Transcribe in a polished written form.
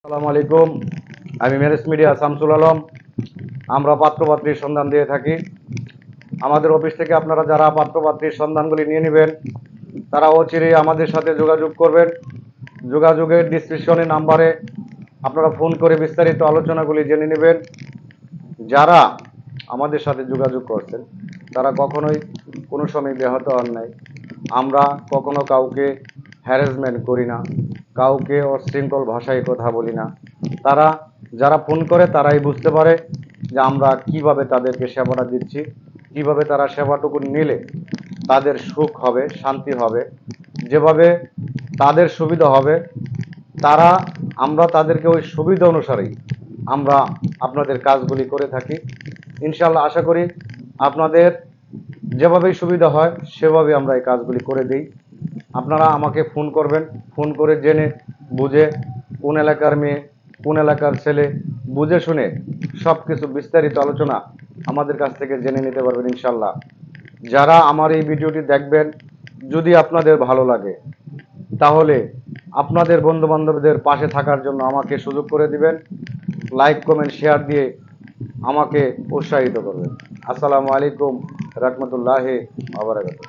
আসসালামু আলাইকুম। আমি ম্যারেজ মিডিয়া শামসুল আলম। আমরা পাত্রপাত্রীর সন্ধান দিয়ে থাকি। আমাদের অফিস থেকে আপনারা যারা পাত্রপাত্রীর সন্ধানগুলি নিয়ে নেবেন তারা অচিরেই আমাদের সাথে যোগাযোগ করবেন। যোগাযোগের ডিসক্রিপশনে নাম্বারে আপনারা ফোন করে বিস্তারিত আলোচনাগুলি জেনে নেবেন। যারা আমাদের সাথে যোগাযোগ করছেন তারা কখনোই কোনো সময় ব্যাহত হন নাই। আমরা কখনো কাউকে হ্যারাসমেন্ট করি না, কাউকে অশৃঙ্খল ভাষায় কথা বলি না। তারা যারা ফোন করে তারাই বুঝতে পারে যে আমরা কিভাবে তাদেরকে সেবাটা দিচ্ছি, কিভাবে তারা সেবাটুকু নিলে তাদের সুখ হবে, শান্তি হবে, যেভাবে তাদের সুবিধা হবে তারা আমরা তাদেরকে ওই সুবিধা অনুসারেই আমরা আপনাদের কাজগুলি করে থাকি। ইনশাল্লাহ আশা করি আপনাদের যেভাবেই সুবিধা হয় সেভাবে আমরা এই কাজগুলি করে দিই। আপনারা আমাকে ফোন করবেন, ফোন করে জেনে বুঝে কোন এলাকার মেয়ে কোন এলাকার ছেলে বুঝে শুনে সব কিছু বিস্তারিত আলোচনা আমাদের কাছ থেকে জেনে নিতে পারবেন ইনশাল্লাহ। যারা আমার এই ভিডিওটি দেখবেন, যদি আপনাদের ভালো লাগে তাহলে আপনাদের বন্ধু বান্ধবদের পাশে থাকার জন্য আমাকে সুযোগ করে দিবেন। লাইক কমেন্ট শেয়ার দিয়ে আমাকে উৎসাহিত করবেন। আসসালামু আলাইকুম রহমতুল্লাহি ওয়া বারাকাতুহু।